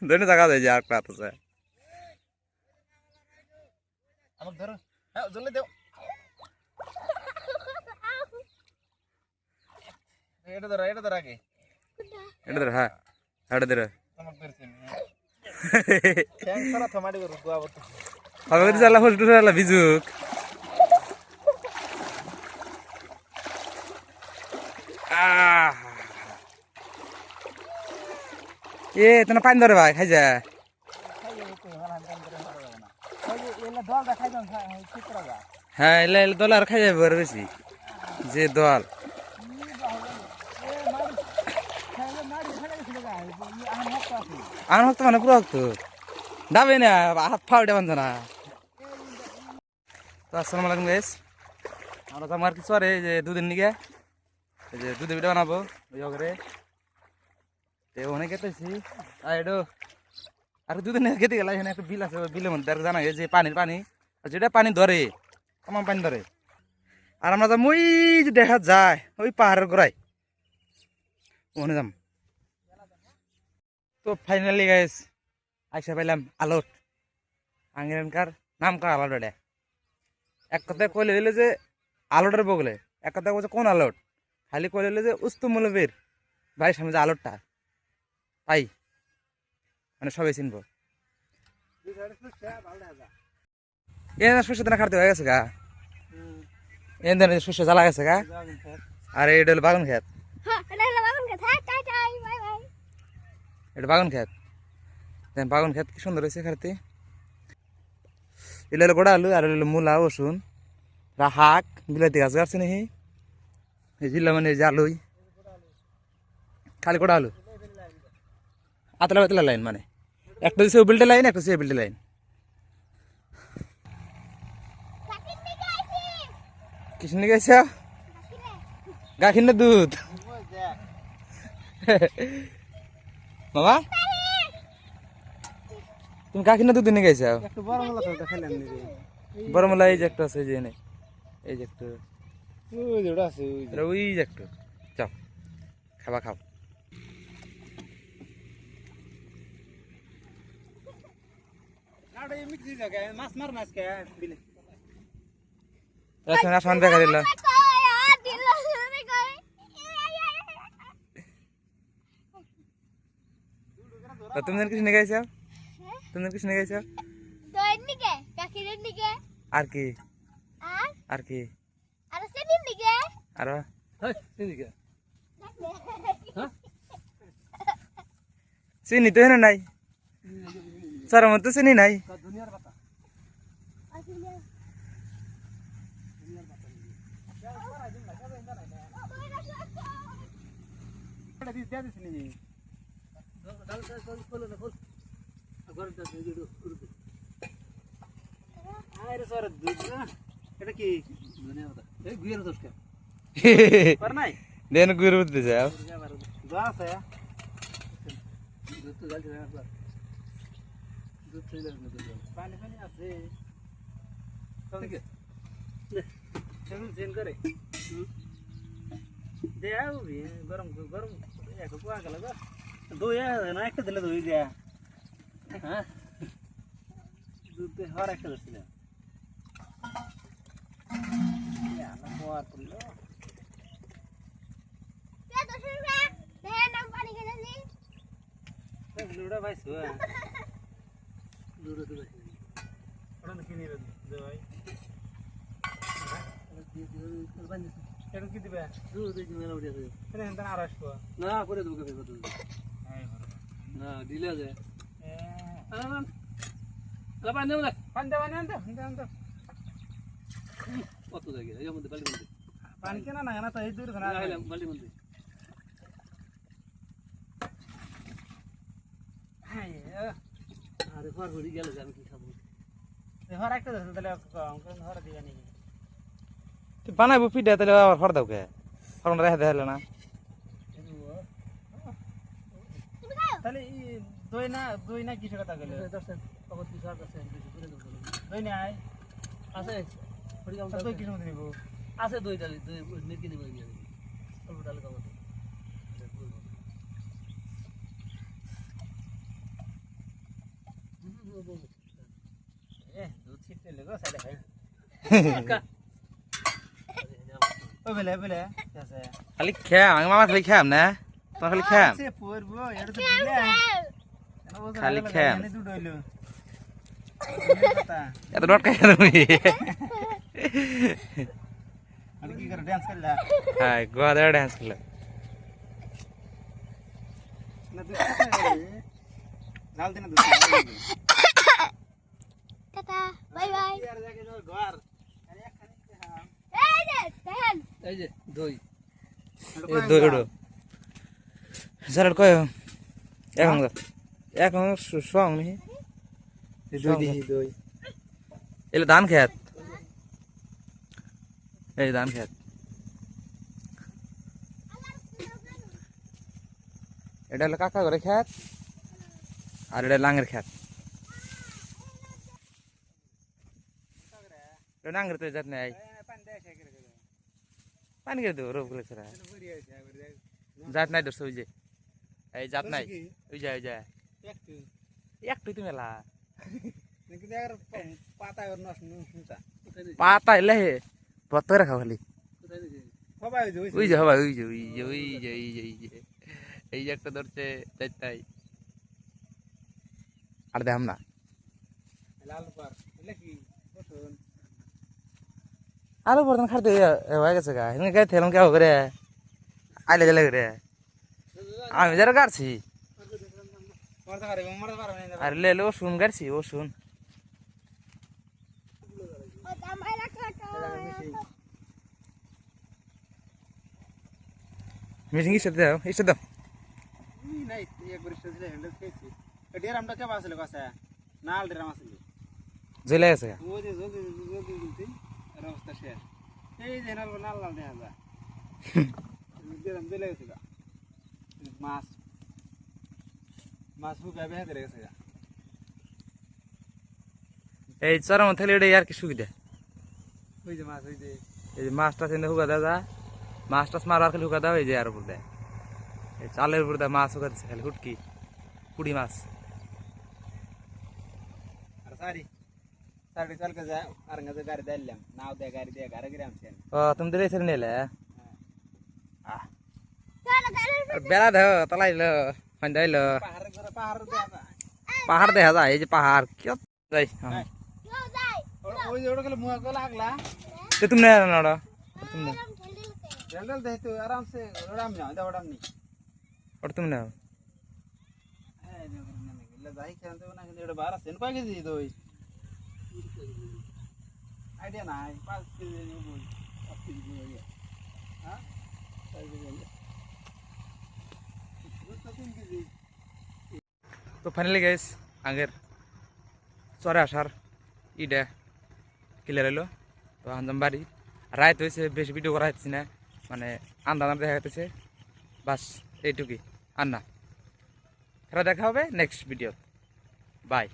दोनों जगह दे जा पाता है अब धरो हां जल्दी दे एटा धर आगे एटा हां एटा धर नमक धरते थैंक्स सला थमाडी करू तू आवत अब इधर चला फुल टूर वाला बिजुक ये इतना पानी दे रे भाई खाई जा হ্যাঁ এলে এলে দল আর খাই যাবে আর বেশি যে দল আমার হক্ত মানে পুরো হক্ত ডাবে না হাত ফাউডে বানছে না তো আসসালামু আলাইকুম গাইস আমরা তো আমার কিছু আরে যে দুদিন নিগে এই যে দুধ ভিডিও বানাবো ওই করে তে অনেক খেতেছি আর এডো আর দুদিন খেতে গেল এখানে একটা বিল আছে ওই বিলের মধ্যে জানা যে পানি যেটা পানি ধরে আমার পানি ধরে আর আমরা যাম ওই যে দেখা যায় ওই পাহাড়ের গোড়ায় ওখানে যাম তো ফাইনালি গাইস আইসা পাইলাম আলোট আঙ্গেরকার নাম কা আলোট এটা এক কথায় কইলে দিলে যে আলোটের বগলে এক কথায় বলছে কোন আলোট খালি কইলে দিলে যে উস্তুমূলবের বাড়ির সামনে যে আলোটটা তাই মানে সবাই চিনবো এ শস্য দানা খাটতে হয়ে গেছে গা এ শস্য জ্বালা গেছে গা আর এটা হলো বাগান খেত এটা বাগান খেত বাগান খেত কি সুন্দর হয়েছে খাটতে এলো হলো গোড়া আলু আর হলো মূলা রসুন শাক বিলাতি গাছ গাছ নাকি এই জিল্লা মানে যে আলুই খালি গোড়া আলু আতলা পাতলা লাইন মানে একটা দিচ্ছে বিল্ডে লাইন একটা দিচ্ছে বিল্ডে লাইন কিসনে গেছ গাখির না দুধ বাবা তুমি গাখির না দুধ নিয়ে গেছ বড় মলা এই যে একটা আছে যে এই যে একটা ওই যে একটা চাও খাবা খাও আসমান দেখা দিল তুমি কৃষ্ণ গাইছ তুমি কৃষ্ণ গাইছ আর কি আর কি আর চিনি তো এনে নাই সারা মতো চিনি নাই দেন গুরু বুঝতে যাও গরম গরম দই না একটা দিলে দই দেয়া হ্যাঁ দুধ হওয়ার একটা ধরছিল কি দিবে আর আসবো না করে দেবো না দিলে যায় কত জায়গায় এর মধ্যে বালি মধ্যে পানি কেনা না না তো এই দূর না বালি মধ্যে আরে ঘর ঘুরি গেল আমি কি খাবো ঘর একটা ধরে তাহলে ঘর দিবা নি তুই বানাইবো পিঠা তাহলে আবার ঘর দাও কে ফোন রেখে দেখালে না তাহলে দই না কিসের কথা গেল 10 টাকা 20 টাকা দই নাই আছে তুই কি শুনতে নিব আছে দুই ডালি দুই মিরকি দিব আমি অল্প ডাল কম দুধ ছিটতে লেগো সাইডে খাই ওই বেলে আছে খালি খেয়াম আমি মামা খালি খেয়াম না তোর খালি খেয়াম সে পড়বো এটা তো দিলে খালি খেয়াম এনে দুধ হইলো এত ডট খাই তুমি আর কি করে ডান্স করলা হ্যাঁ গোয়া ডান্স খেলে না তুই জাল দিনা দুধ টাটা বাই বাই আর জায়গায় যাও ঘর আরে একখানে খাম এই যে দেখেন এই যে দই এই দৌড়ো স্যার কয় এখন সং নি দই দিহি দই এলে ধান খেত এই ধান খেত এটা হলো কাকা করে খেত আর এটা লাঙ্গের খেত নাঙ্গের তো যাত নাই পানি দেয় সে করে পানি করে দেবো রোগ ছাড়া বুড়ি হইছে আবার জাত নাই দোস্ত ওই যে এই জাত নাই ওই যে একটু একটু তুমি মেলা কিন্তু আর পাতা আর নষ্ট নুনটা পাতা এলে হে ভত্ত রাখা খালি কোথায় নিছে সবাই ওই যে হবা ওই যে এই যে একটা ধরছে চারটাই আর দেখাম না লাল পার এলে কি বসুন আরো বর্তমান খাটতে হয়ে গেছে গা এমনি গায়ে থেলাম কেউ করে আইলে গেলে করে আমি যারা গাড়ছি মরতে পারবে না আর লে ওষুন গাড়ছি ওষুন ও জামাই রাখা মিটিং ইসে দাও নাই একবার সেদিলে হ্যান্ডেল খেয়েছি ডেরামটা কে বাসলে কাছে নাল ডেরাম আসলে জ্বলে গেছে গা ও যে জলদি বলতে অবস্থা শেষ এই যে নাল নাল নাল দেখা যায় ডেরাম জ্বলে গেছে গা মাছ মাছ হুকা বেঁধে গেছে গা এই চরম থাকলে এটা আর কি সুবিধা ওই যে মাছ ওই যে এই যে মাছটা সেন্দে হুকা দেওয়া যায় মাছ টাছ মারার খালি হুকা দেওয়া এই যে আর উপর দেয় এই চালের উপর দেয় মাছ হুকা দিচ্ছে খালি হুটকি কুড়ি মাছ আর সারি সারি কালকে যায় আর গাছে গাড়ি দিলাম নাও দে গাড়ি দিয়ে গাড়ি গ্রাম ছেন ও তুমি দিলে ছেড়ে নিলে চলো চলো বেড়া দেহ তলাইলো ফান্দাইলো পাহাড়ে ঘরে পাহাড় দেয়া যায় পাহাড় দেখা যায় এই যে পাহাড় কি যাই চলো যাই ওই যে ওটা গেলে মুয়া গলা আগলা তো তুমি না না তুমি हम खेल लेते जंगल दे तो आराम से ओडाम ना ओडाम नहीं और तुम ना ए ले जाई खान तो ना एडे 12 सेन पाके दी दो आईडिया ना है 5 के ये बोल 5 के बोल हां 5 के बोल तो तीन के दी তো ফাইনালি গাইস আগের চরে আসার ইডে ক্লিয়ার হলো তো আনজাম বাড়ি রাত হয়েছে বেশি ভিডিও করা হচ্ছে না মানে আন্দাজ দেখা যাচ্ছে বাস এইটুকুই আর না দেখা হবে নেক্সট ভিডিও বাই